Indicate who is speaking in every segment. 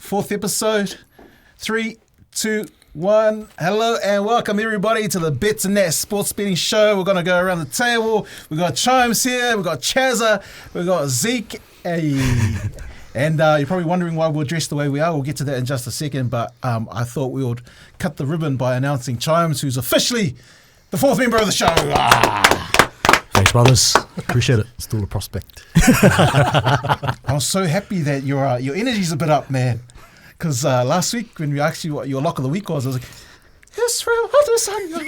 Speaker 1: Fourth episode. 3, 2, 1. Hello and welcome everybody to the Betsndat sports betting show. We're going to go around the table. We've got Chimes here. We've got Chazza. We've got Zeke. Hey. And you're probably wondering why we're dressed the way we are. We'll get to that in just a second. But I thought we would cut the ribbon by announcing Chimes, who's officially the fourth member of the show.
Speaker 2: Thanks, brothers. Appreciate it. Still a prospect.
Speaker 1: I'm so happy that your energy's a bit up, man. Because last week when we asked you what your lock of the week was, I was like, Israel Adesanya.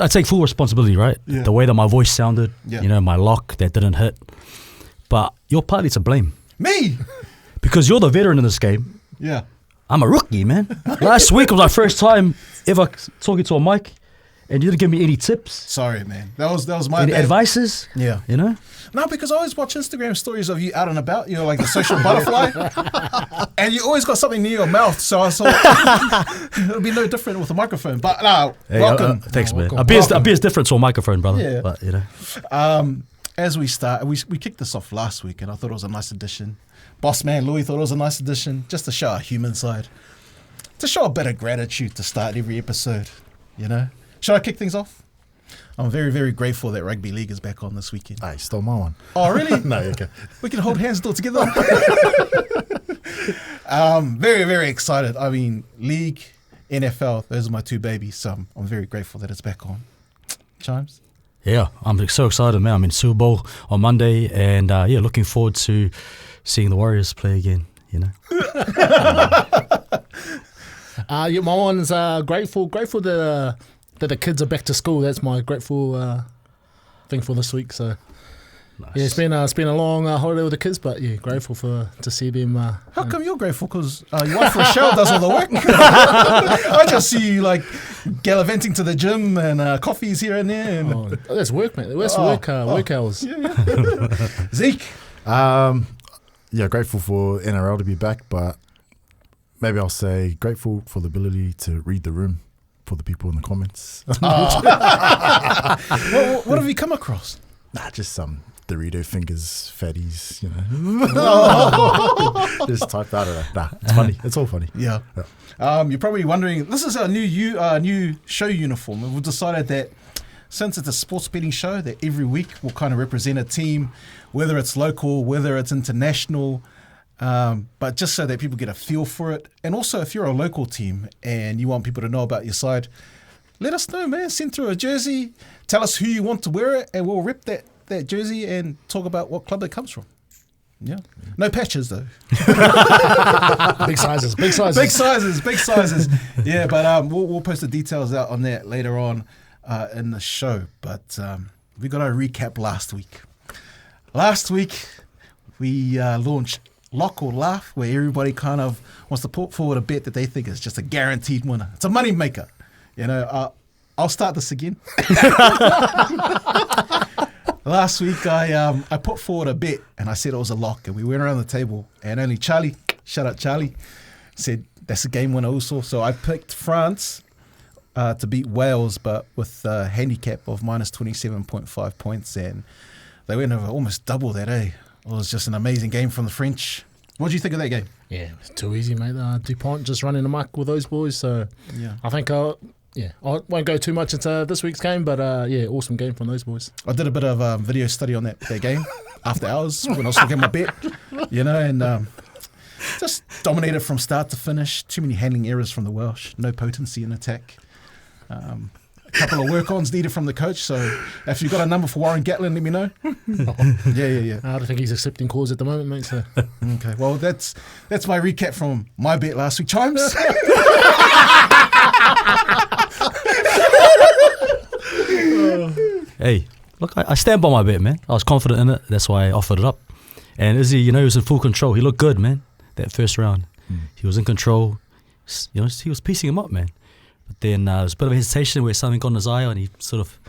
Speaker 2: I take full responsibility, right? Yeah. The way that my voice sounded, my lock that didn't hit. But you're partly to blame.
Speaker 1: Me?
Speaker 2: Because you're the veteran in this game.
Speaker 1: Yeah.
Speaker 2: I'm a rookie, man. Last week was my first time ever talking to a mic. And you didn't give me any tips.
Speaker 1: Sorry, man. That was my
Speaker 2: any
Speaker 1: bad.
Speaker 2: Advices?
Speaker 1: Yeah.
Speaker 2: You know?
Speaker 1: No, because I always watch Instagram stories of you out and about. You're like the social butterfly. And you always got something near your mouth. So I thought it'll be no different with a microphone. But no,
Speaker 2: hey,
Speaker 1: welcome.
Speaker 2: Thanks, man.
Speaker 1: Welcome.
Speaker 2: A beer's different to a microphone, brother.
Speaker 1: Yeah.
Speaker 2: But, you know.
Speaker 1: As we start, we kicked this off last week and I thought it was a nice addition. Boss man Louis thought it was a nice addition. Just to show our human side. To show a bit of gratitude to start every episode. You know? Should I kick things off? I'm very, very grateful that rugby league is back on this weekend.
Speaker 3: Hey, stole my one.
Speaker 1: Oh, really?
Speaker 3: No, okay.
Speaker 1: We can hold hands and do it together. Very, very excited. I mean, league, NFL, those are my two babies. So I'm very grateful that it's back on. Chimes?
Speaker 2: Yeah, I'm so excited, man. I'm in Super Bowl on Monday. And, looking forward to seeing the Warriors play again, you know.
Speaker 3: My one's grateful that the kids are back to school. That's my grateful thing for this week. So
Speaker 2: nice.
Speaker 3: Yeah, it's been a long holiday with the kids, but yeah, grateful to see them.
Speaker 1: How come you're grateful? Because your wife Rochelle does all the work. I just see you like gallivanting to the gym and coffees here and there. And
Speaker 3: that's work, mate. That's work hours.
Speaker 1: Yeah. Zeke?
Speaker 3: Grateful for NRL to be back, but maybe I'll say grateful for the ability to read the room for the people in the comments.
Speaker 1: What have you come across?
Speaker 3: Just some Dorito fingers, fatties, you know. Just type out of that. It's funny. It's all funny.
Speaker 1: Yeah. You're probably wondering, this is our new show uniform. And we've decided that since it's a sports betting show, that every week we'll kind of represent a team, whether it's local, whether it's international, but just so that people get a feel for it. And also, if you're a local team and you want people to know about your side, let us know, man. Send through a jersey. Tell us who you want to wear it, and we'll rip that jersey and talk about what club it comes from. Yeah. No patches, though.
Speaker 3: Big sizes.
Speaker 1: Big sizes. Yeah, but we'll post the details out on that later on in the show. But we got to recap last week. Last week, we launched Lock or Laugh, where everybody kind of wants to put forward a bet that they think is just a guaranteed winner. It's a money maker. You know, I'll start this again. Last week, I put forward a bet and I said it was a lock, and we went around the table and only Charlie, shout out Charlie, said that's a game winner also. So I picked France to beat Wales, but with a handicap of minus 27.5 points, and they went over almost double that, eh? It was just an amazing game from the French. What do you think of that game?
Speaker 3: Yeah, it's too easy, mate. DuPont just running amok with those boys. So
Speaker 1: yeah,
Speaker 3: I think I won't go too much into this week's game, but awesome game from those boys.
Speaker 1: I did a bit of video study on that game after hours when I was looking at my bet, you know, and just dominated from start to finish. Too many handling errors from the Welsh. No potency in attack. A couple of work-ons needed from the coach. So if you've got a number for Warren Gatlin, let me know. Yeah.
Speaker 3: I don't think he's accepting calls at the moment, mate. So.
Speaker 1: Okay, well, that's my recap from my bet last week. Chimes?
Speaker 2: Hey, look, I stand by my bet, man. I was confident in it. That's why I offered it up. And Izzy, he was in full control. He looked good, man, that first round. He was in control. He was piecing him up, man. But then there was a bit of a hesitation where something got in his eye, and he sort of,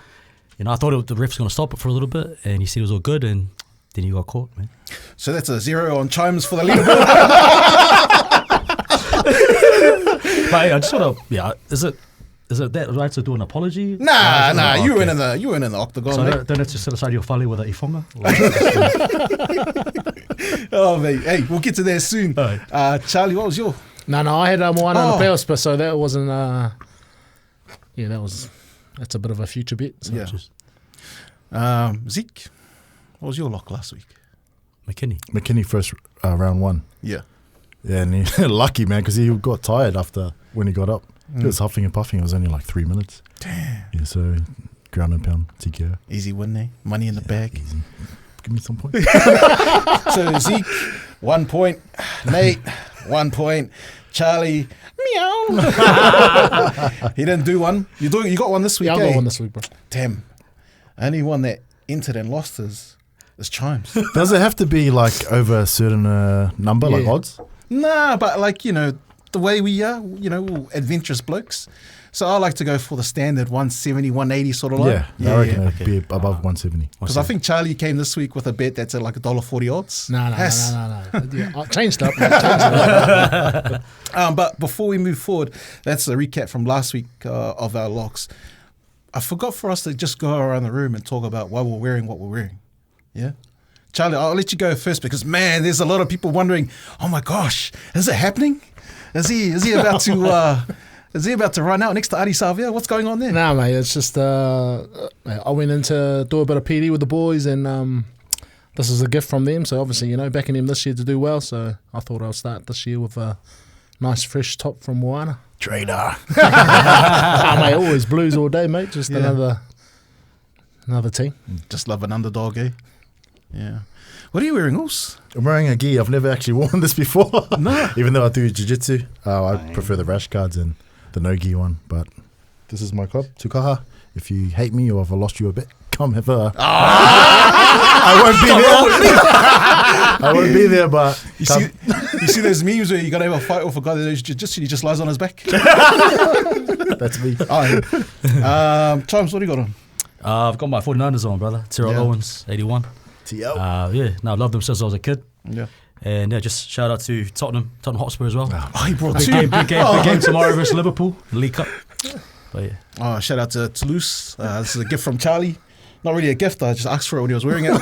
Speaker 2: I thought the ref was going to stop it for a little bit, and he said it was all good, and then he got caught, man.
Speaker 1: So that's a 0 on Chimes for the leaderboard.
Speaker 2: But I just want to, is it Is it that right to do an apology?
Speaker 1: Nah, you
Speaker 2: okay.
Speaker 1: weren't in the octagon,
Speaker 2: So
Speaker 1: mate.
Speaker 2: don't have to sit aside your fali with an ifonga?
Speaker 1: Oh, mate. Hey, we'll get to that soon.
Speaker 2: Alright.
Speaker 1: Charlie, what was your?
Speaker 3: No, I had Moana in
Speaker 1: Oh.
Speaker 3: the playoffs, but so that wasn't. That's a bit of a future bet. So.
Speaker 1: Yeah. Zeke, what was your lock last week?
Speaker 4: McKinney first round 1.
Speaker 1: Yeah.
Speaker 4: Yeah, and he lucky, man, because he got tired after when he got up. He was huffing and puffing. It was only like 3 minutes.
Speaker 1: Damn.
Speaker 4: Yeah, so ground and pound, TKO.
Speaker 1: Easy win, eh? Money in the bag.
Speaker 4: Easy. Give me some points.
Speaker 1: So Zeke, 1 point. Nate, 1 point. Charlie, meow. He didn't do one. You got one this week,
Speaker 3: Yeah, I
Speaker 1: eh?
Speaker 3: got one this week, bro.
Speaker 1: Damn. Only one that entered and lost is Chimes.
Speaker 4: Does it have to be like over a certain number, like
Speaker 3: Yeah.
Speaker 4: odds?
Speaker 1: Nah, but like, the way we are, we're adventurous blokes. So I like to go for the standard 170, 180 sort of line.
Speaker 4: Yeah, I reckon it'd be above 170.
Speaker 1: Because I think Charlie came this week with a bet that's at like $1.40 odds.
Speaker 3: No. Yeah, I changed up.
Speaker 1: But before we move forward, that's a recap from last week of our locks. I forgot for us to just go around the room and talk about why we're wearing what we're wearing. Yeah? Charlie, I'll let you go first because, man, there's a lot of people wondering, oh my gosh, is it happening? Is he about to... Is he about to run out next to Adi Savia? What's going on there?
Speaker 3: Nah, mate, it's just I went in to do a bit of PD with the boys, and this is a gift from them. So obviously, backing them this year to do well. So I thought I'll start this year with a nice fresh top from Moana.
Speaker 4: Trader.
Speaker 3: Mate, always blues all day, mate. Just
Speaker 1: Yeah.
Speaker 3: another team.
Speaker 1: Just love an underdog, eh? Yeah. What are you wearing, Oos?
Speaker 4: I'm wearing a gi. I've never actually worn this before.
Speaker 1: No.
Speaker 4: Even though I do jiu-jitsu. I prefer the rash guards and the no-gi one. But this is my club, Tukaha. If you hate me or if I lost you a bit, come have a... I won't be there. I won't be there, but...
Speaker 1: You see those memes where you got to have a fight with a guy that knows jiu-jitsu and he just lies on his back?
Speaker 4: That's me.
Speaker 1: Chimes, what do you got on?
Speaker 2: I've got my 49ers on, brother. Terrell
Speaker 1: Yeah.
Speaker 2: Owens, 81.
Speaker 4: TL.
Speaker 2: I loved them since I was a kid.
Speaker 1: Yeah.
Speaker 2: And just shout out to Tottenham Hotspur as well.
Speaker 1: Oh, he brought
Speaker 2: Big
Speaker 1: two.
Speaker 2: big game tomorrow versus Liverpool, League Cup. But yeah.
Speaker 1: Oh, shout out to Toulouse. This is a gift from Charlie. Not really a gift, I just asked for it when he was wearing it.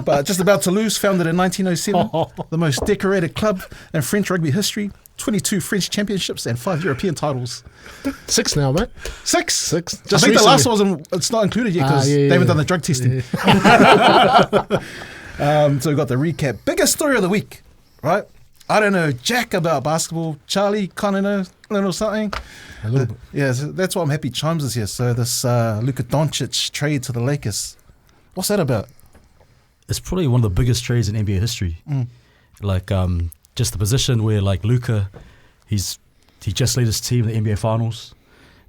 Speaker 1: But just about Toulouse, founded in 1907, the most decorated club in French rugby history, 22 French championships and 5 European titles.
Speaker 3: 6 now, mate.
Speaker 1: Six.
Speaker 3: Just
Speaker 1: I think the last
Speaker 3: recently.
Speaker 1: one it's not included yet because
Speaker 3: yeah,
Speaker 1: they haven't
Speaker 3: yeah.
Speaker 1: done the drug testing. So we've got the recap. Biggest story of the week, right? I don't know jack about basketball. Charlie kind of know a little something.
Speaker 3: A little bit.
Speaker 1: Yeah, so that's why I'm happy Chimes is here. So this Luka Doncic trade to the Lakers, what's that about?
Speaker 2: It's probably one of the biggest trades in NBA history. Like just the position where like Luka, he just led his team in the NBA Finals.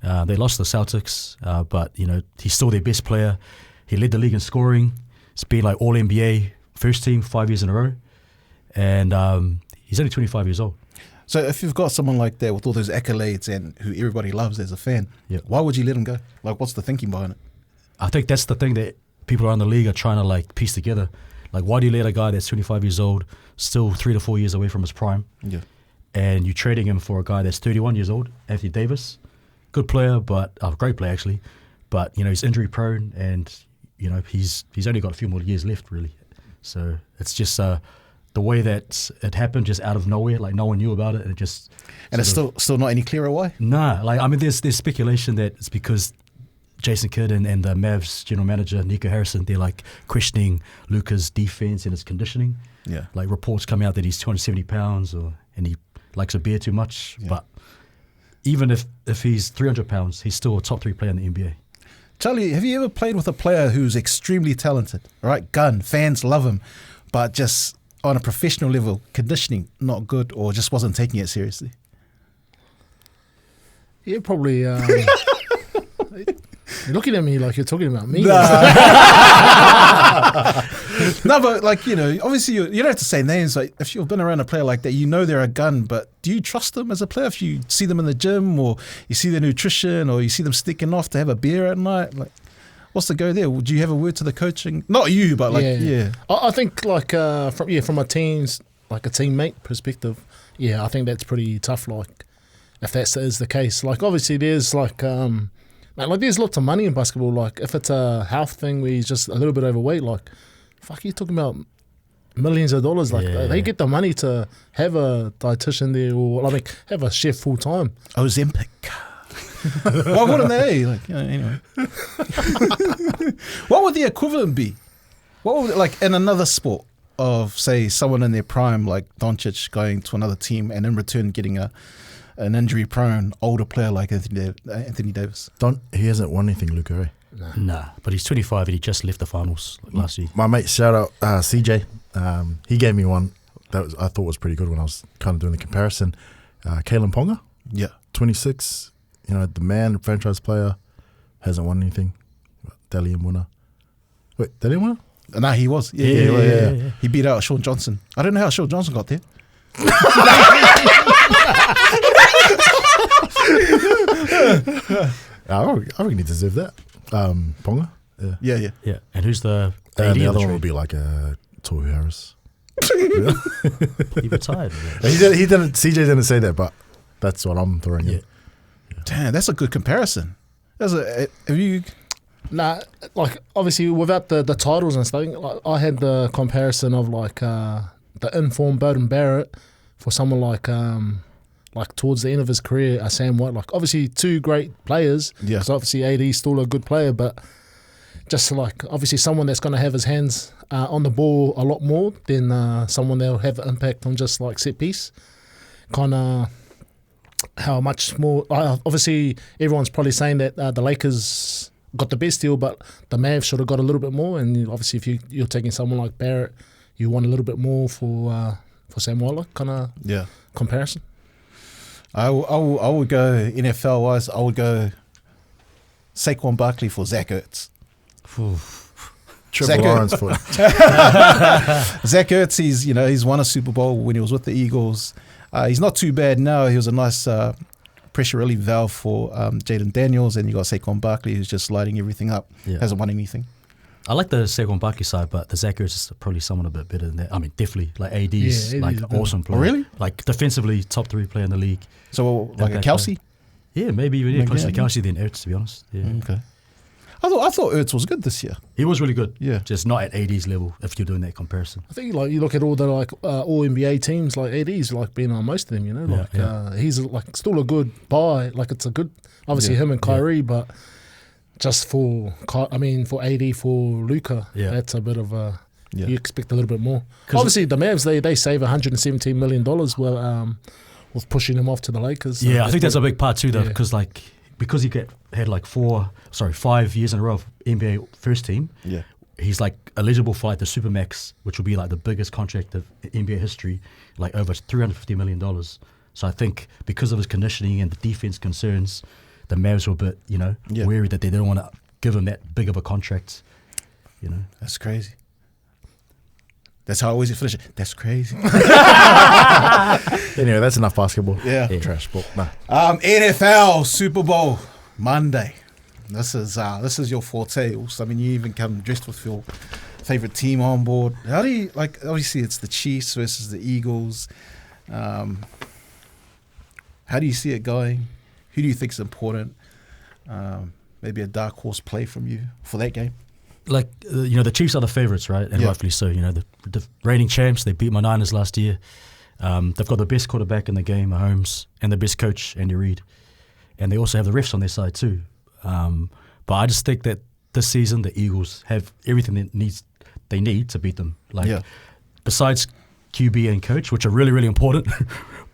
Speaker 2: They lost to the Celtics, but he's still their best player. He led the league in scoring. He's been like All NBA first team 5 years in a row, and he's only 25 years old.
Speaker 1: So if you've got someone like that with all those accolades and who everybody loves as a fan,
Speaker 2: Yeah.
Speaker 1: why would you let him go? Like, what's the thinking behind it?
Speaker 2: I think that's the thing that people around the league are trying to like piece together. Like, why do you let a guy that's 25 years old, still 3 to 4 years away from his prime,
Speaker 1: Yeah.
Speaker 2: and you're trading him for a guy that's 31 years old, Anthony Davis, good player, but great player actually, but he's injury prone, and he's only got a few more years left really. So it's just the way that it happened, just out of nowhere, like no one knew about it, and it just
Speaker 1: And it's still not any clearer why?
Speaker 2: nah. Like I mean, there's speculation that it's because Jason Kidd and the Mavs general manager Nico Harrison, they're like questioning Luka's defense and his conditioning.
Speaker 1: Yeah.
Speaker 2: Like reports come out that he's 270 pounds and he likes a beer too much.
Speaker 1: Yeah.
Speaker 2: But even if he's 300 pounds, he's still a top 3 player in the NBA.
Speaker 1: Charlie, have you ever played with a player who's extremely talented, right? Gun, fans love him, but just on a professional level, conditioning not good or just wasn't taking it seriously?
Speaker 3: Yeah, probably. You're looking at me like you're talking about me.
Speaker 1: No, but like, obviously you don't have to say names. Like if you've been around a player like that, they're a gun, but do you trust them as a player if you see them in the gym or you see their nutrition or you see them sticking off to have a beer at night? Like, what's the go there? Do you have a word to the coaching? Not you, but like, yeah.
Speaker 3: I think like from a team's like a teammate perspective, I think that's pretty tough. Like if that is the case. Like obviously there's like there's lots of money in basketball. Like if it's a health thing where he's just a little bit overweight, like fuck, you're talking about millions of dollars. Like they get the money to have a dietitian there, or have a chef full time.
Speaker 1: Ozempic. Why wouldn't they? Like, anyway. What would the equivalent be? What would, like, in another sport of, say, someone in their prime, like Doncic going to another team and in return getting an injury-prone older player like Anthony Davis?
Speaker 4: He hasn't won anything, Luka, eh?
Speaker 2: Nah, but he's 25 and he just left the finals last year.
Speaker 4: My mate, shout out CJ. He gave me one that I thought was pretty good when I was kind of doing the comparison. Kalen Ponga, 26. You know, the man, franchise player, hasn't won anything. Dalian winner. Wait, Dalian winner?
Speaker 1: Nah, he was. Yeah. He beat out Sean Johnson. I don't know how Sean Johnson got there.
Speaker 4: I reckon he deserved that. Ponga?
Speaker 1: Yeah.
Speaker 2: Yeah, and who's the
Speaker 4: And
Speaker 2: AD
Speaker 4: the
Speaker 2: of
Speaker 4: other
Speaker 2: the
Speaker 4: one would
Speaker 2: trade?
Speaker 4: be like Toru Harris.
Speaker 2: He retired.
Speaker 4: He didn't. CJ didn't say that, but that's what I'm throwing in.
Speaker 1: Damn, that's a good comparison. Have you...
Speaker 3: Nah, like obviously without the titles and stuff, like I had the comparison of like the informed Bowden Barrett for someone like towards the end of his career, Sam White. Like obviously two great players.
Speaker 1: Yeah.
Speaker 3: Because obviously AD is still a good player, but just like obviously someone that's going to have his hands on the ball a lot more than someone that'll have an impact on just like set piece. Kind of how much more. Obviously, everyone's probably saying that the Lakers got the best deal, but the Mavs should have got a little bit more. And obviously, if you're taking someone like Barrett, you want a little bit more for Sam White, kind of comparison.
Speaker 1: I would go NFL wise. I would go Saquon Barkley for Zach Ertz.
Speaker 4: Triple Lawrence for
Speaker 1: Zach Ertz, he's won a Super Bowl when he was with the Eagles. He's not too bad now. He was a nice pressure relief valve for Jaden Daniels, and you got Saquon Barkley who's just lighting everything up.
Speaker 2: Yeah.
Speaker 1: Hasn't won anything.
Speaker 2: I like the Saquon Barkley side, but the Zach Ertz is probably someone a bit better than that. I mean, definitely like AD's like awesome player.
Speaker 1: Oh, really?
Speaker 2: Like defensively, top 3 player in the league.
Speaker 1: So like a Kelsey?
Speaker 2: Yeah, maybe even closer to
Speaker 1: yeah.
Speaker 2: Kelsey than Ertz, to be honest. Yeah.
Speaker 1: Okay. I thought Ertz was good this year.
Speaker 2: He was really good.
Speaker 1: Yeah.
Speaker 2: Just not at AD's level if you're doing that comparison.
Speaker 3: I think like you look at all the like all NBA teams, like AD's like being on most of them. You know, like he's like still a good buy. Like it's a good, obviously him and Kyrie, but just for AD for Luka, that's a bit of a. You expect a little bit more. Obviously, the Mavs they save $117 million with pushing him off to the Lakers. So
Speaker 2: I think that's a big part too, though, because he had like 5 years in a row of NBA first team.
Speaker 1: Yeah.
Speaker 2: He's like eligible for like the Supermax, which will be like the biggest contract of NBA history, like over $350 million. So I think because of his conditioning and the defense concerns, the Mavs were a bit, wary that they didn't want to give him that big of a contract.
Speaker 1: That's crazy. That's how I always finish it. That's crazy.
Speaker 4: Anyway, that's enough basketball.
Speaker 1: Yeah.
Speaker 4: Trash ball. Nah.
Speaker 1: NFL Super Bowl Monday. This is your forte. Also, I mean, you even come dressed with your favorite team on board. How do you obviously it's the Chiefs versus the Eagles. How do you see it going? Who do you think is important? Maybe a dark horse play from you for that game?
Speaker 2: Like, the Chiefs are the favourites, right? And rightfully so. The reigning champs, they beat my Niners last year. They've got the best quarterback in the game, Mahomes, and the best coach, Andy Reid. And they also have the refs on their side too. But I just think that this season, the Eagles have everything they need to beat them. Besides QB and coach, which are really, really important.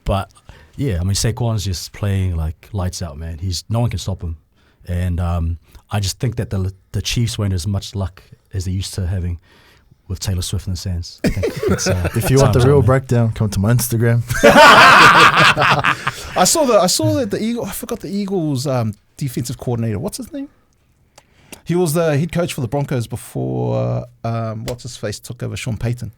Speaker 2: But, Saquon's just playing like lights out, man. No one can stop him. And I just think that the Chiefs won't as much luck as they used to having with Taylor Swift in the stands. I think
Speaker 4: if you want the real breakdown, come to my Instagram.
Speaker 1: I saw that the Eagles. I forgot the Eagles' defensive coordinator. What's his name? He was the head coach for the Broncos before what's his face took over Sean Payton.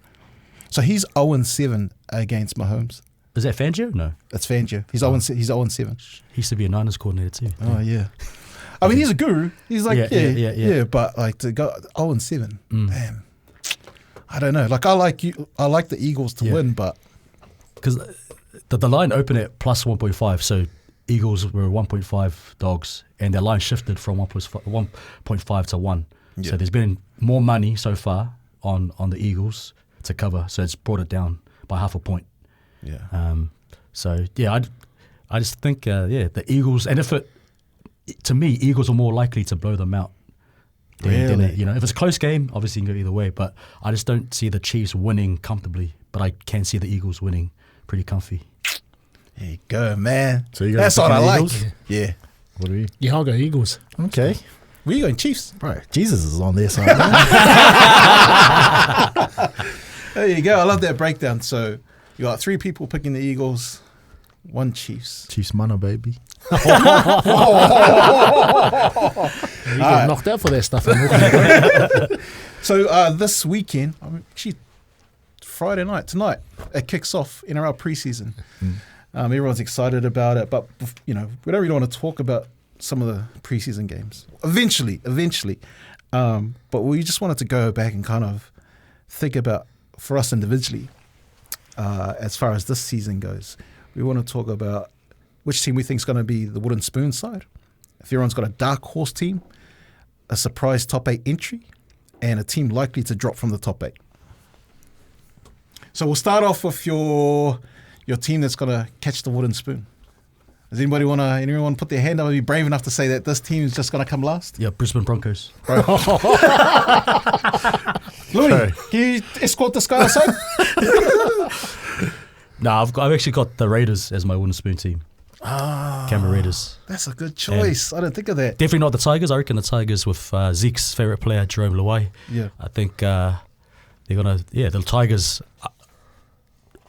Speaker 1: So he's 0-7 against Mahomes.
Speaker 2: Is that Fangio? No,
Speaker 1: it's Fangio. He's 0-7.
Speaker 2: He used to be a Niners coordinator too.
Speaker 1: Oh yeah. I mean, he's a guru. He's like, but like to go 0-7, damn. I don't know. Like I like the Eagles to win, but
Speaker 2: because the line opened at plus 1.5, so Eagles were 1.5 dogs, and their line shifted from 1.5 to 1.
Speaker 1: Yeah.
Speaker 2: So there's been more money so far on the Eagles to cover, so it's brought it down by half a point.
Speaker 1: Yeah.
Speaker 2: So yeah, I just think the Eagles, and to me, Eagles are more likely to blow them out.
Speaker 1: Really?
Speaker 2: If it's a close game, obviously you can go either way, but I just don't see the Chiefs winning comfortably, but I can see the Eagles winning pretty comfy.
Speaker 1: There you go, man.
Speaker 4: So you
Speaker 1: That's
Speaker 4: guys
Speaker 1: what I
Speaker 4: picking
Speaker 1: like.
Speaker 4: Eagles?
Speaker 1: Yeah.
Speaker 4: What are you?
Speaker 3: Yeah, I'll go Eagles.
Speaker 4: Okay.
Speaker 1: Where you going, Chiefs?
Speaker 4: Bro, Jesus is on their side.
Speaker 1: There you go. I love that breakdown. So you got 3 people picking the Eagles, 1 Chiefs.
Speaker 4: Chiefs mana, baby.
Speaker 3: You get knocked out for that stuff.
Speaker 1: So this weekend, actually Friday night, tonight, it kicks off NRL preseason. Everyone's excited about it, but we don't really want to talk about some of the preseason games. Eventually. But we just wanted to go back and kind of think about, for us individually, as far as this season goes, we want to talk about which team we think is going to be the wooden spoon side. If everyone's got a dark horse team, a surprise top 8 entry, and a team likely to drop from the top 8. So we'll start off with your team that's going to catch the wooden spoon. Does anyone want to put their hand up and be brave enough to say that this team is just going to come last?
Speaker 2: Yeah, Brisbane Broncos.
Speaker 1: Looney, can you escort this guy outside?
Speaker 2: No, I've actually got the Raiders as my wooden spoon team. Canberra Raiders.
Speaker 1: That's a good choice. I didn't think of that.
Speaker 2: Definitely not the Tigers. I reckon the Tigers with Zeke's favourite player, Jerome Luai.
Speaker 1: Yeah.
Speaker 2: I think they're going to, the Tigers,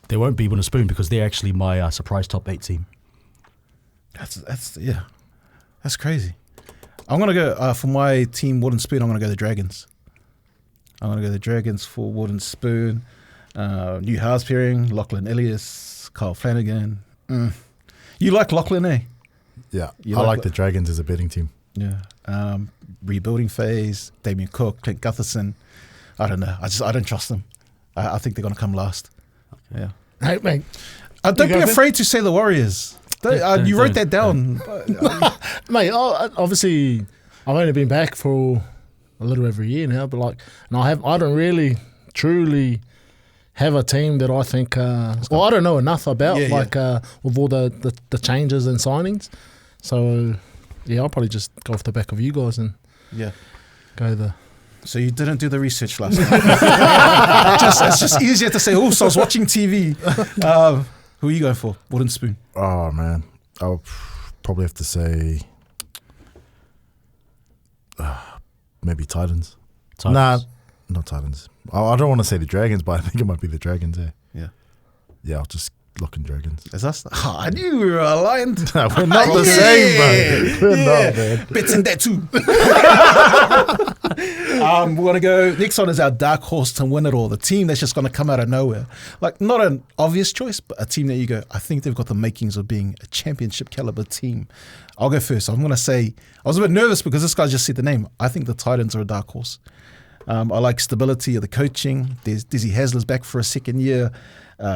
Speaker 2: they won't be wooden spoon because they're actually my surprise top 8 team.
Speaker 1: That's crazy. I'm going to go, for my team wooden spoon, I'm going to go the Dragons. I'm going to go the Dragons for wooden spoon. New halves pairing, Lachlan Elias, Kyle Flanagan. You like Lachlan, eh?
Speaker 4: Yeah.
Speaker 1: You
Speaker 4: I
Speaker 1: like
Speaker 4: like the Dragons as a betting team.
Speaker 1: Yeah. Rebuilding phase, Damien Cook, Clint Gutherson. I don't know. I don't trust them. I think they're going to come last. Yeah.
Speaker 3: Hey, mate.
Speaker 1: Don't be afraid to say the Warriors. You wrote that down.
Speaker 3: Mate, obviously, I've only been back for a little over a year now, but I don't really, truly have a team that I think, I don't know enough about, with all the changes and signings. So, I'll probably just go off the back of you guys and go the.
Speaker 1: So you didn't do the research last night. It's just easier to say, so I was watching TV. Who are you going for? Wooden spoon.
Speaker 4: Oh, man. I'll probably have to say maybe Titans. Nah, not Titans. I don't want to say the Dragons, but I think it might be the Dragons,
Speaker 1: Yeah.
Speaker 4: Yeah, I'll just lock in Dragons.
Speaker 1: Is us? I knew we were aligned.
Speaker 4: We're not the same, bro. We're not, man.
Speaker 1: Betsndat too. We're going to go, next one is our dark horse to win it all. The team that's just going to come out of nowhere. Like, not an obvious choice, but a team that you go, I think they've got the makings of being a championship caliber team. I'll go first. I'm going to say, I was a bit nervous because this guy just said the name. I think the Titans are a dark horse. I like stability of the coaching. There's Dizzy Hasler's back for a second year.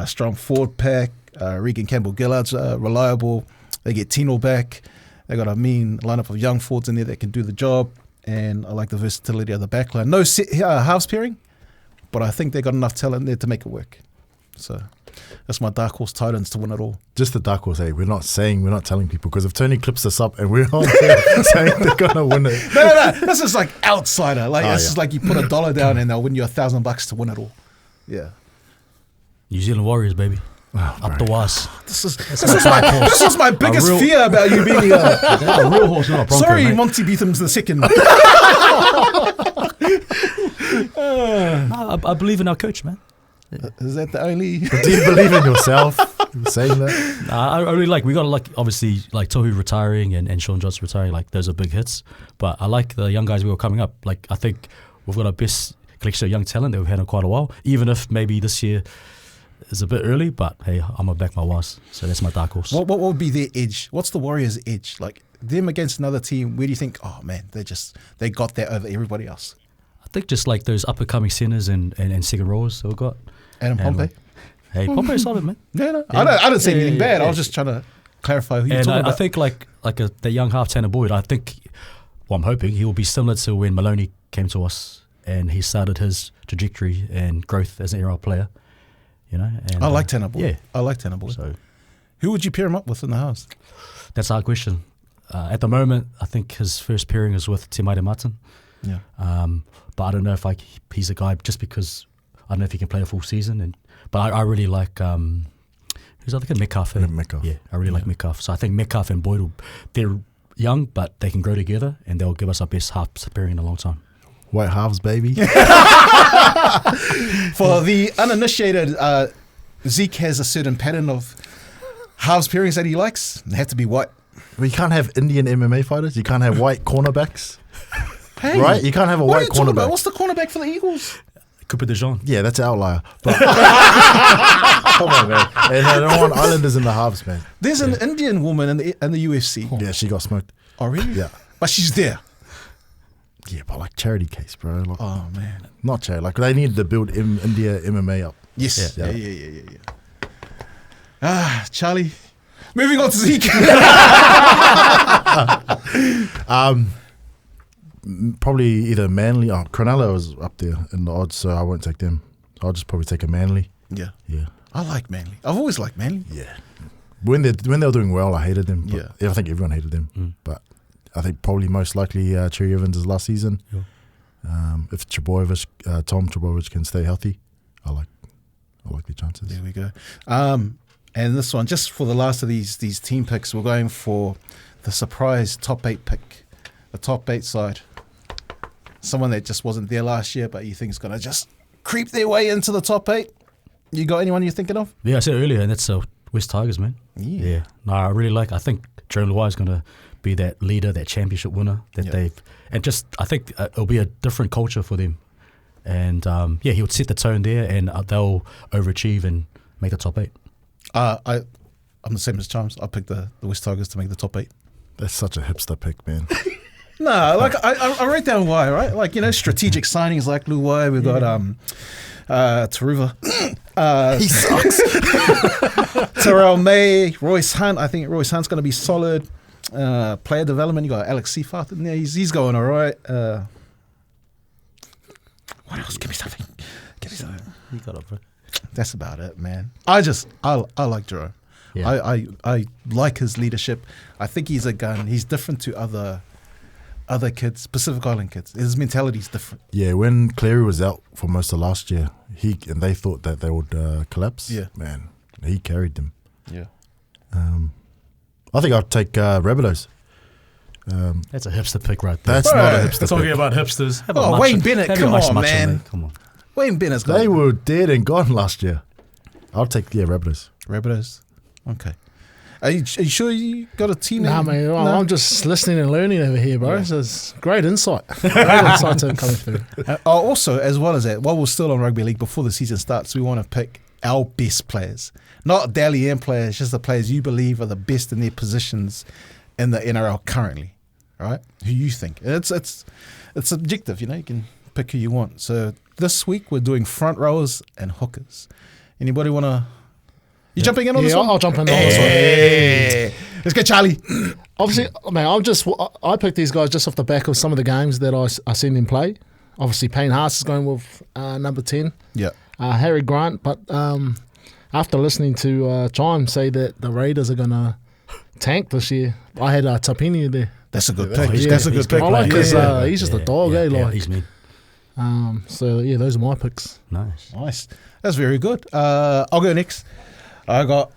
Speaker 1: Strong forward pack. Regan Campbell-Gillard's reliable. They get Tino back. They got a mean lineup of young forwards in there that can do the job. And I like the versatility of the backline. No halves pairing, but I think they got enough talent there to make it work. So that's my dark horse Titans to win it all.
Speaker 4: Just the dark horse, we're not telling people, because if Tony clips us up and we're on there saying they're going to win it.
Speaker 1: No. This is like outsider. This is like you put $1 down and they'll win you $1,000 to win it all. Yeah.
Speaker 2: New Zealand Warriors, baby. Up the was.
Speaker 1: This is my biggest fear about you being
Speaker 2: a real horse, not a Bronco.
Speaker 1: Sorry,
Speaker 2: mate.
Speaker 1: Monty Beetham's the second.
Speaker 2: I believe in our coach, man.
Speaker 1: Is that the only?
Speaker 4: Do you believe in yourself? You're saying that?
Speaker 2: I really we got obviously Tohu retiring and Sean Johnson retiring. Those are big hits. But I like the young guys we were coming up. I think we've got our best collection of young talent that we've had in quite a while. Even if maybe this year is a bit early, but hey, I'm gonna back my was. So that's my dark horse.
Speaker 1: What would be their edge? What's the Warriors' edge? Like them against another team, where do you think, oh man, they got that over everybody else?
Speaker 2: I think just those up and coming centers and second rows that we've got.
Speaker 1: Adam Pompey.
Speaker 2: Hey, Pompey's solid, man.
Speaker 1: No. I didn't say anything bad. I was just trying to clarify who you're
Speaker 2: And
Speaker 1: talking
Speaker 2: I
Speaker 1: about.
Speaker 2: think the young half Tanner Boyd, I think, I'm hoping he will be similar to when Maloney came to us and he started his trajectory and growth as an NRL player. You know, and,
Speaker 1: I like Tanner Boyd.
Speaker 2: Yeah.
Speaker 1: I like Tanner Boyd.
Speaker 2: So
Speaker 1: Who would you pair him up with in the house?
Speaker 2: that's our question. At the moment, I think his first pairing is with Te Maire Martin.
Speaker 1: Yeah.
Speaker 2: But I don't know if he's a guy just because I don't know if he can play a full season. But I really like who's the other kid? Metcalf.
Speaker 4: Metcalf.
Speaker 2: Yeah, I really like Metcalf. So I think Metcalf and Boyd, they're young, but they can grow together and they'll give us our best half pairing in a long time.
Speaker 4: White halves, baby.
Speaker 1: For the uninitiated, Zeke has a certain pattern of halves pairings that he likes. They have to be white.
Speaker 4: Well, you can't have Indian MMA fighters. You can't have white cornerbacks.
Speaker 1: Hey,
Speaker 4: Right? You can't have a
Speaker 1: what are
Speaker 4: white
Speaker 1: you talking about?
Speaker 4: cornerback.
Speaker 1: What's the cornerback for the Eagles?
Speaker 2: Cooper DeJean.
Speaker 4: Yeah, that's an outlier. But come on, man. And I don't want Islanders in the halves, man.
Speaker 1: There's an Indian woman in the UFC.
Speaker 4: Yeah, she got smoked.
Speaker 1: Oh, really?
Speaker 4: Yeah.
Speaker 1: But she's there.
Speaker 4: Yeah, but like charity case, bro. Like,
Speaker 1: Oh, man.
Speaker 4: not charity. Like they need to build India MMA up.
Speaker 1: Yes.
Speaker 4: Yeah.
Speaker 1: Yeah. Charlie. Moving on to Zeke.
Speaker 4: Probably either Manly. Oh, Cronulla was up there in the odds, so I won't take them. I'll just probably take a Manly.
Speaker 1: Yeah.
Speaker 4: Yeah.
Speaker 1: I like Manly. I've always liked Manly.
Speaker 4: Yeah. When they were doing well, I hated them. But
Speaker 1: Yeah.
Speaker 4: I think everyone hated them. But I think probably most likely Cherry Evans' last season.
Speaker 2: Yeah.
Speaker 4: If Tom Trebojevic can stay healthy, I like the chances.
Speaker 1: There we go. And this one, just for the last of these team picks, we're going for the surprise top 8 pick. The top 8 side. Someone that just wasn't there last year, but you think is going to just creep their way into the top 8. You got anyone you're thinking of?
Speaker 2: Yeah, I said earlier, and that's West Tigers, man.
Speaker 1: Yeah.
Speaker 2: No, I think Joe Luai is going to be that leader, that championship winner that I think it'll be a different culture for them. And he would set the tone there, and they'll overachieve and make the top 8.
Speaker 1: I'm the same as Chimes. I picked the West Tigers to make the top 8.
Speaker 4: That's such a hipster pick, man.
Speaker 1: No, like I wrote down why, right? Like, strategic signings like Luai. We've got Taruva.
Speaker 4: He sucks.
Speaker 1: Terrell May, Royce Hunt. I think Royce Hunt's going to be solid. Player development, you got Alex Seafarth in there. He's going all right. What else? Give me something.
Speaker 2: You got it, bro.
Speaker 1: That's about it, man. I like Jerome.
Speaker 2: Yeah.
Speaker 1: I like his leadership. I think he's a gun. He's different to other kids, Pacific Island kids. His mentality's different.
Speaker 4: Yeah, when Cleary was out for most of last year, and they thought that they would collapse.
Speaker 1: Yeah.
Speaker 4: Man, he carried them.
Speaker 1: Yeah.
Speaker 4: I think I'll take Rabbitohs.
Speaker 2: That's a hipster pick right there.
Speaker 4: That's not a hipster
Speaker 2: Talking
Speaker 4: pick.
Speaker 2: about hipsters. Have
Speaker 1: Oh,
Speaker 2: a
Speaker 1: Wayne
Speaker 2: matcha-
Speaker 1: Bennett,
Speaker 2: have your
Speaker 1: come
Speaker 2: nice
Speaker 1: on,
Speaker 2: matcha,
Speaker 1: man.
Speaker 2: mate. Come on.
Speaker 1: Wayne Bennett's got
Speaker 4: They were dead and gone last year. I'll take Rabbitohs.
Speaker 1: Rabbitohs. Okay. Are you sure you got a team?
Speaker 3: Nah,
Speaker 1: name?
Speaker 3: mate,
Speaker 1: No?
Speaker 3: I'm just listening and learning over here, bro.
Speaker 1: Yeah.
Speaker 3: So it's great insight. Great insight to coming through.
Speaker 1: Also, as well as that, while we're still on rugby league, before the season starts, we want to pick our best players, not Dally M players, just the players you believe are the best in their positions in the NRL currently, right? Who you think? And it's subjective, you can pick who you want. So this week we're doing front rowers and hookers. Anybody want to? You jumping in on this one?
Speaker 3: I'll jump in on this one.
Speaker 1: Hey, let's go, Charlie.
Speaker 3: Obviously, I picked these guys just off the back of some of the games that I seen them play. Obviously, Payne Haas is going with number 10.
Speaker 1: Yeah.
Speaker 3: Harry Grant, but after listening to Chimes say that the Raiders are going to tank this year, I had Tapini there.
Speaker 1: That's a good
Speaker 4: Yeah,
Speaker 1: pick.
Speaker 3: yeah,
Speaker 1: That's a
Speaker 2: he's
Speaker 1: good pick.
Speaker 3: I like
Speaker 2: player.
Speaker 3: his,
Speaker 1: Yeah.
Speaker 3: he's just a dog, like.
Speaker 2: he's mean.
Speaker 3: So yeah, those are my picks.
Speaker 2: Nice.
Speaker 1: Nice. That's very good. I'll go next. I got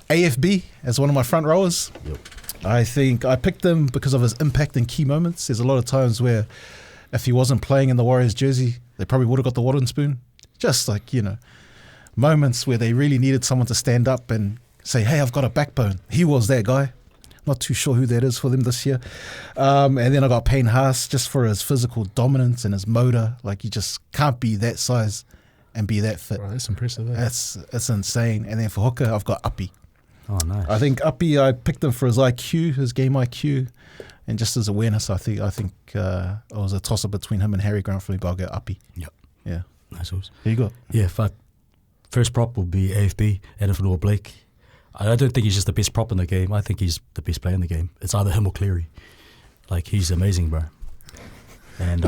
Speaker 1: AFB as one of my front rowers.
Speaker 2: Yep.
Speaker 1: I think I picked him because of his impact in key moments. There's a lot of times where if he wasn't playing in the Warriors jersey, they probably would have got the wooden spoon. Just like, moments where they really needed someone to stand up and say, hey, I've got a backbone. He was that guy. Not too sure who that is for them this year. And then I got Payne Haas just for his physical dominance and his motor. Like, you just can't be that size and be that fit.
Speaker 3: Right, that's impressive.
Speaker 1: That's insane. And then for hooker, I've got Uppy.
Speaker 2: Oh, nice.
Speaker 1: I think Uppy, I picked him for his IQ, his game IQ, and just his awareness. I think it was a toss-up between him and Harry Grant for me, but I'll go Uppy.
Speaker 2: Yep.
Speaker 1: Yeah.
Speaker 2: Nice horse.
Speaker 1: Here you go.
Speaker 2: Yeah, first prop will be AFB, Adam Fanua Blake. I don't think he's just the best prop in the game. I think he's the best player in the game. It's either him or Cleary. Like, he's amazing, bro. And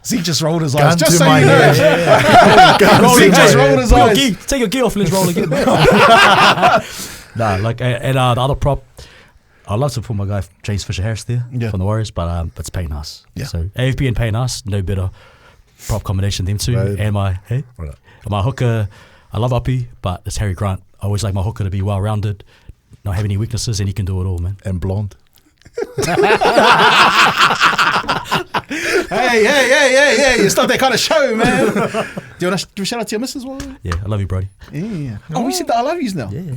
Speaker 1: Zeke just rolled his eyes.
Speaker 4: Gun
Speaker 1: Just
Speaker 4: to
Speaker 1: so
Speaker 4: my
Speaker 1: you know.
Speaker 4: head.
Speaker 1: Zeke just rolled his eyes.
Speaker 2: Take your gear off and let's roll again. Nah, like, and the other prop, I'd love to put my guy James Fisher-Harris there from the Warriors, but it's Payne Haas.
Speaker 1: Yeah.
Speaker 2: So AFB and Payne Haas, no better prop combination than them two.
Speaker 4: Right.
Speaker 2: And my hooker, I love Uppy, but it's Harry Grant. I always like my hooker to be well-rounded, not have any weaknesses, and he can do it all, man.
Speaker 4: And blonde.
Speaker 1: Hey, it's not that kind of show, man. Do you want to give a shout out to your missus?
Speaker 2: Yeah, I love you, Brody.
Speaker 1: Yeah. Oh, we said the I love yous now.
Speaker 2: Yeah.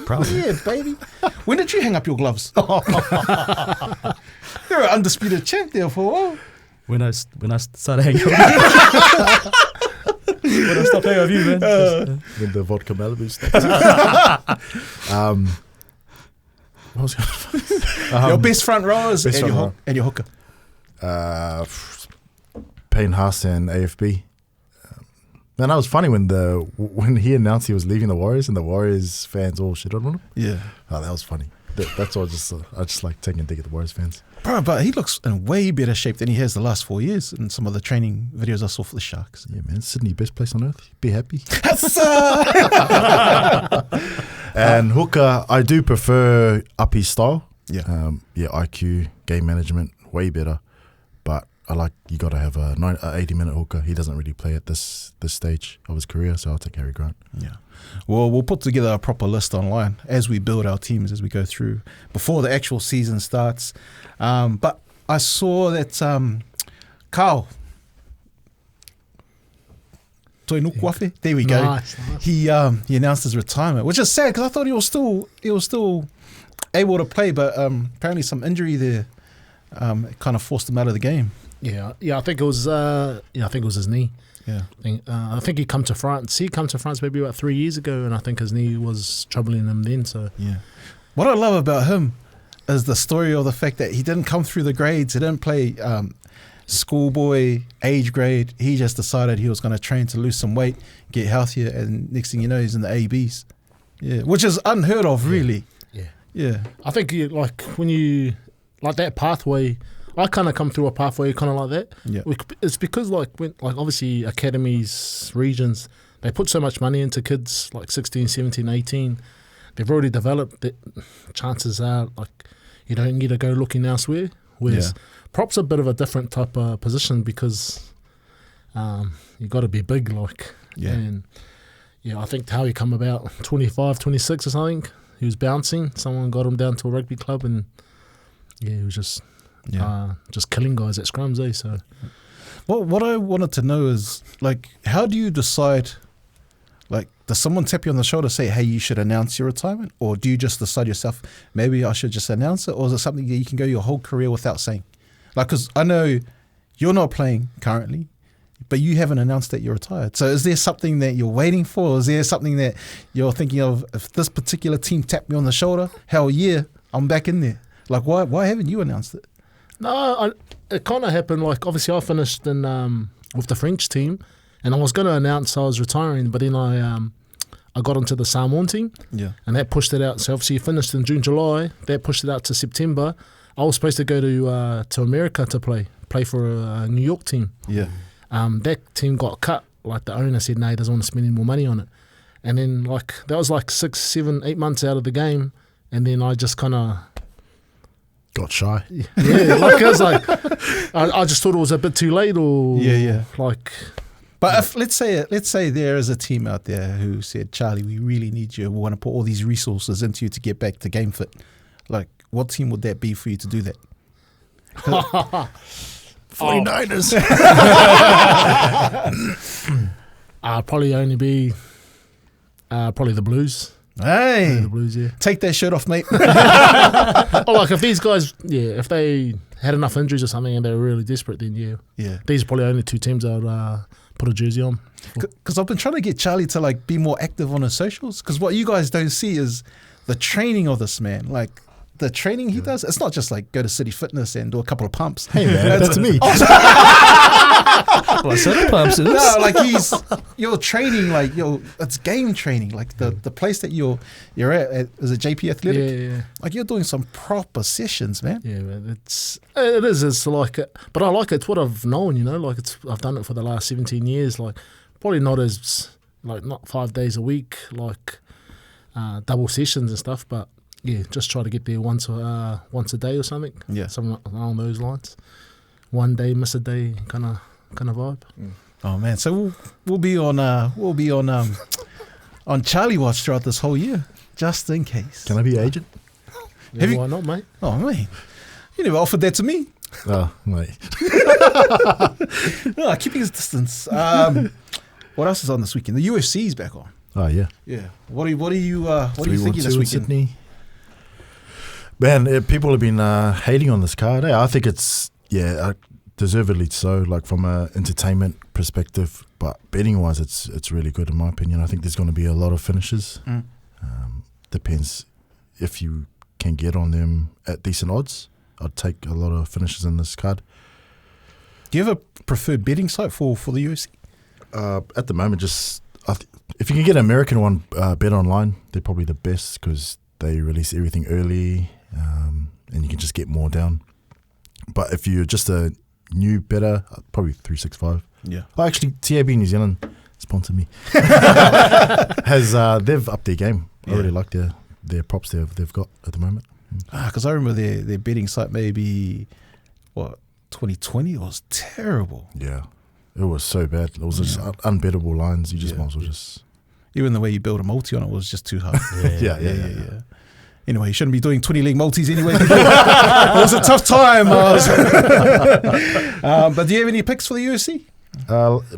Speaker 1: Proud. Yeah, baby. When did you hang up your gloves? You're an undisputed champ there for a while.
Speaker 2: When I started hanging out. When I stopped hanging with you, man.
Speaker 4: When the vodka Malibu stopped. What was
Speaker 1: Your best front rowers
Speaker 4: best
Speaker 1: and,
Speaker 4: front
Speaker 1: your
Speaker 4: rower.
Speaker 1: and your hooker.
Speaker 4: Payne Haas and AFB. Man, that was funny when he announced he was leaving the Warriors and the Warriors fans all shit on him.
Speaker 1: Yeah.
Speaker 4: Oh, that was funny. That's all. I just like taking a dig at the Warriors fans.
Speaker 1: Bro, but he looks in way better shape than he has the last 4 years in some of the training videos I saw for the Sharks.
Speaker 4: Yeah, man, Sydney, best place on earth. Be happy. And hooker, I do prefer Uppy's style.
Speaker 1: Yeah.
Speaker 4: IQ, game management, way better. But I like, you got to have a 80-minute hooker. He doesn't really play at this stage of his career, so I'll take Harry Grant.
Speaker 1: Yeah. Well, we'll put together a proper list online as we build our teams as we go through before the actual season starts. But I saw that Carl Toinukuafe, there we go.
Speaker 3: Nice.
Speaker 1: He announced his retirement, which is sad because I thought he was still able to play, but apparently some injury there kind of forced him out of the game.
Speaker 3: Yeah. I think it was. I think it was his knee.
Speaker 1: Yeah.
Speaker 3: I think he come to France. He come to France maybe about 3 years ago, and I think his knee was troubling him then. So
Speaker 1: yeah. What I love about him is the story of the fact that he didn't come through the grades. He didn't play schoolboy age grade. He just decided he was going to train to lose some weight, get healthier, and next thing you know, he's in the ABs. Yeah, which is unheard of, really. Yeah.
Speaker 3: I think when you like that pathway. I kind of come through a pathway kind of like that.
Speaker 1: Yeah.
Speaker 3: It's because obviously academies, regions, they put so much money into kids like 16, 17, 18. They've already developed it. Chances are you don't need to go looking elsewhere. Whereas props a bit of a different type of position because you got to be big And I think how he come about 25, 26 or something. He was bouncing. Someone got him down to a rugby club and he was just killing guys at scrums, So,
Speaker 1: what I wanted to know is how do you decide? Does someone tap you on the shoulder, say, "Hey, you should announce your retirement," or do you just decide yourself, maybe I should just announce it, or is it something that you can go your whole career without saying? Because I know you're not playing currently, but you haven't announced that you're retired. So, is there something that you're waiting for? Is there something that you're thinking of? If this particular team tapped me on the shoulder, hell yeah, I'm back in there. Why haven't you announced it?
Speaker 3: No, it kind of happened. Obviously, I finished in with the French team, and I was going to announce I was retiring, but then I got onto the Samoan team, and that pushed it out. So obviously, you finished in June, July. That pushed it out to September. I was supposed to go to America to play for a New York team.
Speaker 1: Yeah.
Speaker 3: That team got cut. The owner said, no, he doesn't want to spend any more money on it. And then that was 6, 7, 8 months out of the game, and then I just kind of
Speaker 4: got shy.
Speaker 3: Yeah, I was I just thought it was a bit too late, or
Speaker 1: But if let's say there is a team out there who said, "Charlie, we really need you. We want to put all these resources into you to get back to game fit." What team would that be for you to do that?
Speaker 4: 49ers.
Speaker 3: Probably only be probably the Blues.
Speaker 1: Hey,
Speaker 3: the Blues,
Speaker 1: take that shirt off, mate.
Speaker 3: If these guys, if they had enough injuries or something and they were really desperate, then these are probably only two teams I would put a jersey on.
Speaker 1: Because I've been trying to get Charlie to be more active on his socials. Because what you guys don't see is the training of this man. The training he does, it's not just go to City Fitness and do a couple of pumps.
Speaker 4: Hey man, that's me.
Speaker 2: Well, I said it, perhaps it is.
Speaker 1: No, like you're training, like it's game training. Like the place that you're at is it JP Athletic?
Speaker 3: Yeah.
Speaker 1: Like you're doing some proper sessions, man.
Speaker 3: Yeah, man, it's like, but I like it. It's what I've known, you know. Like I've done it for the last 17 years. Like probably not 5 days a week, like double sessions and stuff. But yeah, just try to get there once a day or something.
Speaker 1: Yeah,
Speaker 3: something along those lines. One day, miss a day, kind of vibe.
Speaker 1: Oh man, so we'll be on Charlie Watch throughout this whole year, just in case.
Speaker 4: Can I be agent?
Speaker 3: Yeah, why not, mate?
Speaker 1: Oh mate, you never offered that to me.
Speaker 4: Oh, mate.
Speaker 1: No, keeping his distance. What else is on this weekend? The UFC's back on.
Speaker 4: Oh, yeah.
Speaker 1: Yeah. What are you thinking this
Speaker 4: 3-1-2 in
Speaker 1: weekend?
Speaker 4: Sydney. Man, people have been hating on this card. I think it's, deservedly so, like from an entertainment perspective. But betting-wise, it's really good in my opinion. I think there's going to be a lot of finishes. Depends if you can get on them at decent odds. I'd take a lot of finishes in this card.
Speaker 1: Do you have a preferred betting site for the UFC?
Speaker 4: At the moment, just if you can get an American one, Bet Online, they're probably the best because they release everything early, and you can just get more down. But if you're just a new better, probably 365.
Speaker 1: Yeah.
Speaker 4: Oh, actually, TAB New Zealand sponsored me. They've upped their game. I really like their props they've got at the moment.
Speaker 1: Because I remember their betting site maybe 2020 was terrible.
Speaker 4: Yeah, it was so bad. It was just unbettable lines. You just might as well just.
Speaker 1: Even the way you build a multi on it was just too hard.
Speaker 4: Yeah.
Speaker 1: Anyway, you shouldn't be doing 20-leg multis anyway. It was a tough time. But do you have any picks for the UFC?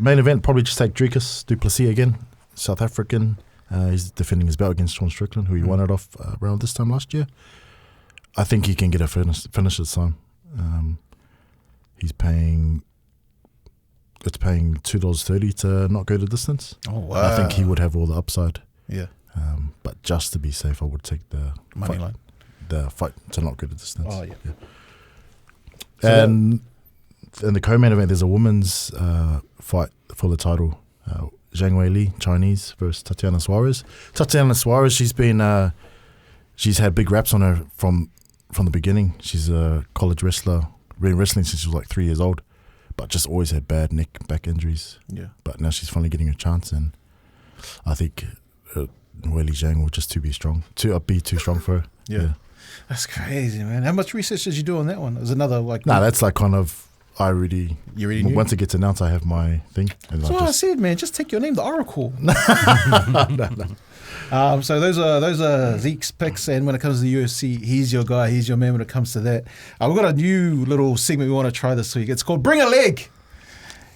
Speaker 4: Main event, probably just take Dricus du Plessis again, South African. He's defending his belt against Sean Strickland, who he won it off around this time last year. I think he can get a finish this time. It's paying $2.30 to not go the distance.
Speaker 1: Oh, wow.
Speaker 4: I think he would have all the upside.
Speaker 1: Yeah.
Speaker 4: But just to be safe, I would take the
Speaker 1: money line.
Speaker 4: The fight to not go the distance.
Speaker 1: Oh, yeah.
Speaker 4: So and in the co-main event, there's a women's fight for the title. Zhang Weili, Chinese, versus Tatiana Suarez. Tatiana Suarez, she's had big raps on her from the beginning. She's a college wrestler, been wrestling since she was like 3 years old, but just always had bad neck, back injuries.
Speaker 1: Yeah. But
Speaker 4: now she's finally getting a chance, and I think Weili Zhang will just be too strong for her.
Speaker 1: Yeah. That's crazy, man. How much research did you do on that one? Is another like?
Speaker 4: That's like kind of. You already knew? Once it gets announced, I have my thing. And
Speaker 1: I said, man, just take your name, the Oracle.
Speaker 4: No.
Speaker 1: So those are Zeke's picks, and when it comes to the UFC, he's your guy, he's your man when it comes to that. We've got a new little segment we want to try this week. It's called Bring a Leg.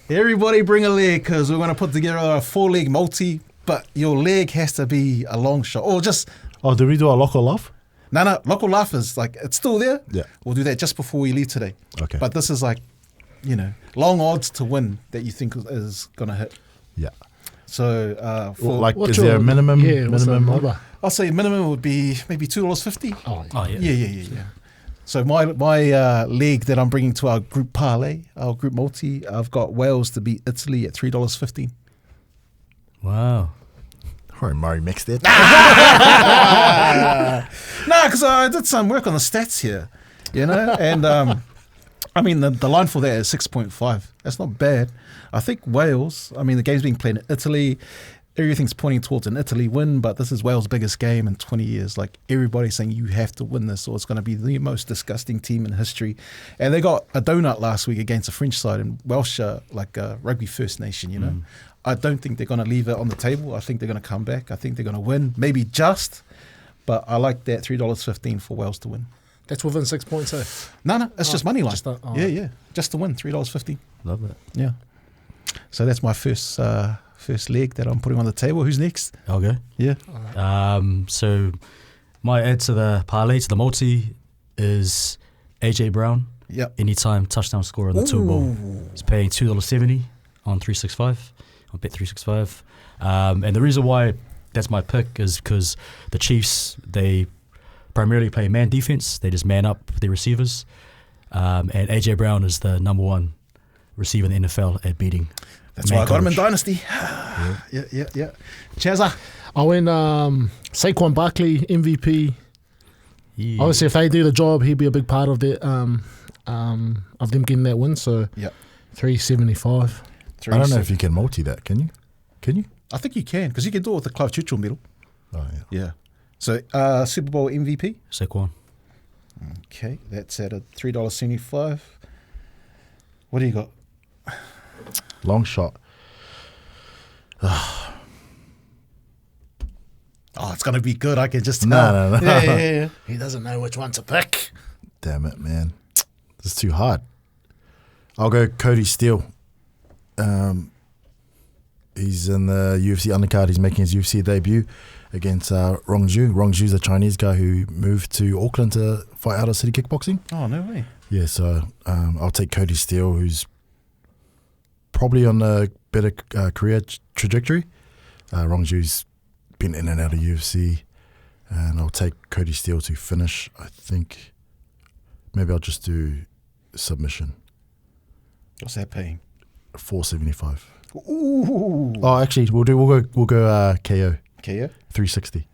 Speaker 1: Everybody bring a leg, because we're going to put together a 4-leg multi, but your leg has to be a long shot. Or just...
Speaker 4: Oh, do we do a lock or laugh?
Speaker 1: No, lock or laugh is like, it's still there.
Speaker 4: Yeah.
Speaker 1: We'll do that just before we leave today.
Speaker 4: Okay.
Speaker 1: But this is like, long odds to win that you think is going to hit.
Speaker 4: Yeah.
Speaker 1: So,
Speaker 4: is there a minimum?
Speaker 3: Yeah, minimum.
Speaker 1: I'll say minimum would be maybe $2.50.
Speaker 3: Oh, yeah.
Speaker 1: Yeah. So my leg that I'm bringing to our group parlay, our group multi, I've got Wales to beat Italy at $3.15.
Speaker 2: Wow.
Speaker 4: Or Murray mixed it.
Speaker 1: No, because I did some work on the stats here, and I mean the line for that is 6.5. That's not bad. I think Wales. I mean the game's being played in Italy. Everything's pointing towards an Italy win, but this is Wales' biggest game in 20 years. Like everybody's saying, you have to win this, or it's going to be the most disgusting team in history. And they got a donut last week against a French side, and Welsh are like a rugby First Nation. I don't think they're going to leave it on the table. I think they're going to come back. I think they're going to win, maybe just. But I like that $3.15 for Wales to win.
Speaker 3: That's within 6 points, eh?
Speaker 1: No, it's just money line.
Speaker 3: Yeah,
Speaker 1: just to win, $3.50.
Speaker 2: Love that.
Speaker 1: Yeah. So that's my first leg that I'm putting on the table. Who's next?
Speaker 2: I'll go.
Speaker 1: Yeah.
Speaker 2: So my add to the parlay, to the multi, is AJ Brown.
Speaker 1: Yep.
Speaker 2: Anytime touchdown scorer in the Super Bowl. He's paying $2.70 on 365. On Bet 365. And the reason why that's my pick is because the Chiefs, they primarily play man defense. They just man up their receivers. And AJ Brown is the number one receiver in the NFL at beating.
Speaker 1: That's why I got him in Dynasty. Yeah. Chazza.
Speaker 3: I went Saquon Barkley, MVP.
Speaker 2: Yeah.
Speaker 3: Obviously, if they do the job, he'd be a big part of that, of them getting that win. So,
Speaker 1: Yep.
Speaker 3: 375.
Speaker 4: I don't know if you can multi that. Can you? Can you?
Speaker 1: I think you can, because you can do it with the Clive Churchill medal.
Speaker 4: Oh, yeah.
Speaker 1: Yeah. So, Super Bowl MVP.
Speaker 2: Saquon.
Speaker 1: Okay, that's at a $3.75. What do you got?
Speaker 4: Long shot.
Speaker 1: Oh, it's going to be good. I can just tell.
Speaker 4: No.
Speaker 1: Yeah.
Speaker 3: He doesn't know which one to pick.
Speaker 4: Damn it, man. This is too hard. I'll go Cody Steele. He's in the UFC undercard. He's making his UFC debut against Rong Zhu. Rong Zhu's a Chinese guy who moved to Auckland to fight out of city kickboxing.
Speaker 1: Oh, no way.
Speaker 4: Yeah, so I'll take Cody Steele, who's probably on a better career trajectory. Rong Zhu's been in and out of UFC, and I'll take Cody Steele to finish. I think maybe I'll just do submission.
Speaker 1: What's that paying?
Speaker 4: 475.
Speaker 1: Ooh.
Speaker 4: Oh, actually, we'll go KO.
Speaker 1: KO?
Speaker 4: 360.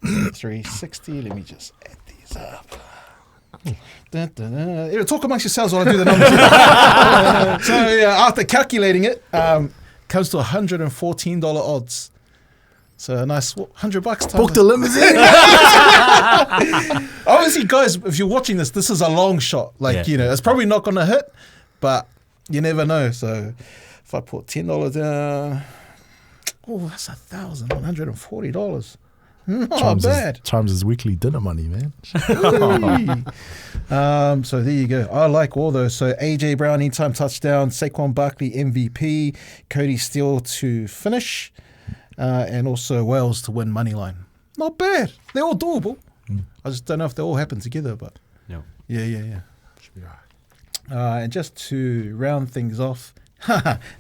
Speaker 1: 360. Let me just add these up. Dun, dun, dun. Yeah, talk amongst yourselves while I do the numbers. So after calculating it, comes to $114 odds. So a nice $100 times.
Speaker 4: Book the limousine.
Speaker 1: Obviously, guys, if you're watching this is a long shot. Like, it's probably not going to hit, but you never know. So if I put $10 down, that's $1,140. Not bad.
Speaker 4: Chimes is weekly dinner money, man.
Speaker 1: So there you go. I like all those. So AJ Brown anytime touchdown, Saquon Barkley MVP, Cody Steele to finish, and also Wales to win money line. Not bad. They're all doable. I just don't know if they all happen together, but
Speaker 2: No.
Speaker 1: Yeah. Should be all right. And just to round things off,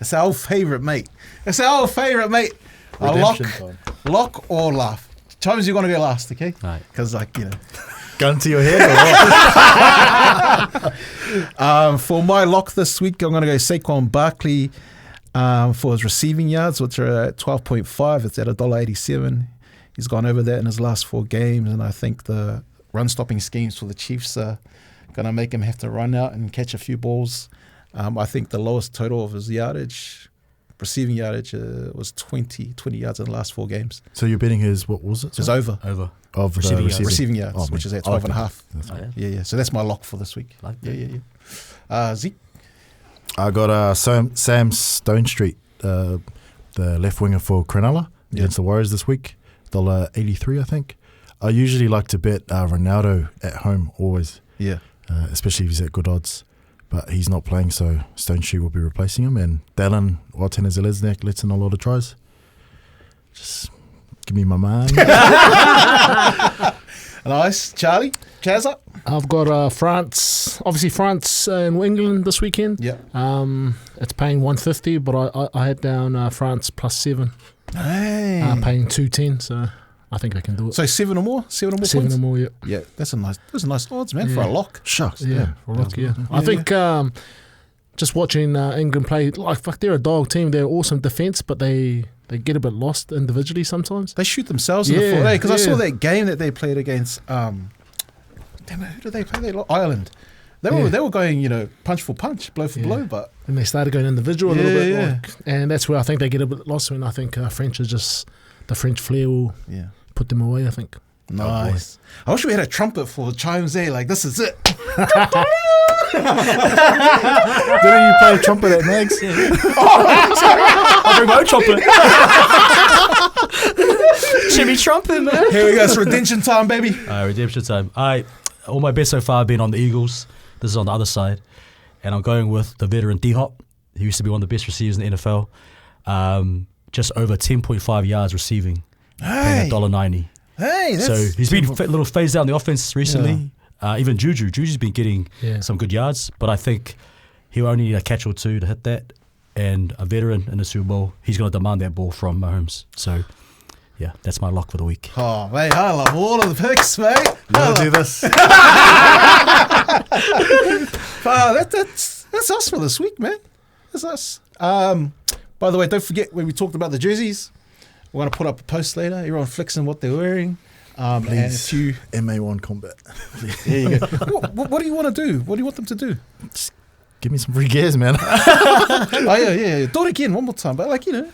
Speaker 1: it's our old favourite mate.
Speaker 4: Redemption time.
Speaker 1: Lock or laugh. Chimes, you're going to go last, okay?
Speaker 2: Right.
Speaker 1: Because,
Speaker 4: Gun to your head or what?
Speaker 1: for my lock this week, I'm going to go Saquon Barkley for his receiving yards, which are at 12.5. It's at $1.87. He's gone over that in his last 4 games, and I think the run-stopping schemes for the Chiefs are going to make him have to run out and catch a few balls. I think the lowest total of his receiving yardage was 20 yards in the last 4 games.
Speaker 4: So you're betting his, what was it?
Speaker 1: It's over.
Speaker 4: Of
Speaker 2: Receiving
Speaker 4: the
Speaker 2: yards.
Speaker 1: Receiving yards, which is at 12 and a half.
Speaker 2: Yeah.
Speaker 1: So that's my lock for this week.
Speaker 2: Like that.
Speaker 1: Yeah. Zeke?
Speaker 4: I got Sam Stone Street, the left winger for Cronulla against the Warriors this week. $1.83, I think. I usually like to bet Ronaldo at home always.
Speaker 1: Yeah.
Speaker 4: Especially if he's at good odds. But he's not playing, so Stone Street will be replacing him. And Dallin Watene-Zelezniak lets in a lot of tries. Just give me my man.
Speaker 1: Nice. Charlie? Chazza?
Speaker 3: I've got France. Obviously, France and England this weekend.
Speaker 1: Yeah.
Speaker 3: It's paying 150, but I had down France +7.
Speaker 1: Hey.
Speaker 3: Paying 210, so I think I can do it.
Speaker 1: So 7 or more? 7 or more
Speaker 3: 7
Speaker 1: points?
Speaker 3: or more, yeah.
Speaker 1: Yeah, those are nice odds, man, for
Speaker 3: Yeah.
Speaker 1: a lock.
Speaker 4: Shucks.
Speaker 3: Yeah, for a look, yeah. I think just watching England play, they're a dog team. They're awesome defence, but they get a bit lost individually sometimes.
Speaker 1: They shoot themselves in the foot, because I saw that game that they played against, who did they play? Ireland. They were going, punch for punch, blow for blow, but...
Speaker 3: And they started going individual a little bit.
Speaker 1: Yeah.
Speaker 3: And that's where I think they get a bit lost when I think French is just... The French flair will put them away, I think.
Speaker 1: Nice. I wish we had a trumpet for Chimes there, like, this is it.
Speaker 4: Didn't you play trumpet at Mags?
Speaker 2: I'll bring my own trumpet. Jimmy trumpet, man.
Speaker 1: Here we go, it's redemption time, baby.
Speaker 2: Redemption time. All my bets so far have been on the Eagles. This is on the other side. And I'm going with the veteran D-Hop. He used to be one of the best receivers in the NFL. Just over 10.5 yards receiving. Paying $1.90.
Speaker 1: Hey, that's...
Speaker 2: So he's been a little phased out in the offense recently. Even Juju's been getting some good yards, but I think he'll only need a catch or two to hit that. And a veteran in the Super Bowl, he's going to demand that ball from Mahomes. So, yeah, that's my lock for the week.
Speaker 1: Oh, mate, I love all of the picks, mate.
Speaker 4: You want to do this?
Speaker 1: That's That's us for this week, man. That's us. By the way, don't forget when we talked about the jerseys, we're going to put up a post later. Everyone flexing what they're wearing. And
Speaker 4: Please,
Speaker 1: if you,
Speaker 4: MA1 combat.
Speaker 1: there you go. What do you want to do? What do you want them to do?
Speaker 4: Just give me some free gears, man.
Speaker 1: Oh, yeah. Do it again one more time. But like, you know.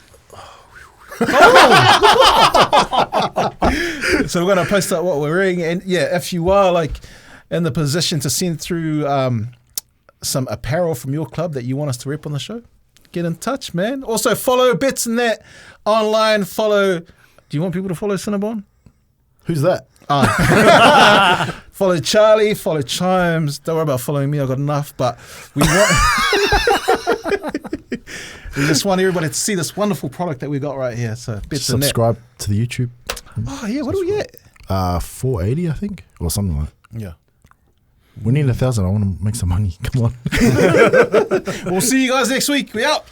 Speaker 1: So we're going to post up what we're wearing. And yeah, if you are like in the position to send through some apparel from your club that you want us to rep on the show, get in touch, man. Also follow Betsndat online. Do you want people to follow Cinnabon?
Speaker 4: Who's that?
Speaker 1: Follow Charlie, follow Chimes. Don't worry about following me, I've got enough. But we just want everybody to see this wonderful product that we got right here. So Betsndat.
Speaker 4: Subscribe to the YouTube.
Speaker 1: Oh yeah, what do we get?
Speaker 4: 480, I think, or something like that.
Speaker 1: Yeah.
Speaker 4: We need 1,000. I want to make some money. Come on.
Speaker 1: We'll see you guys next week. We out.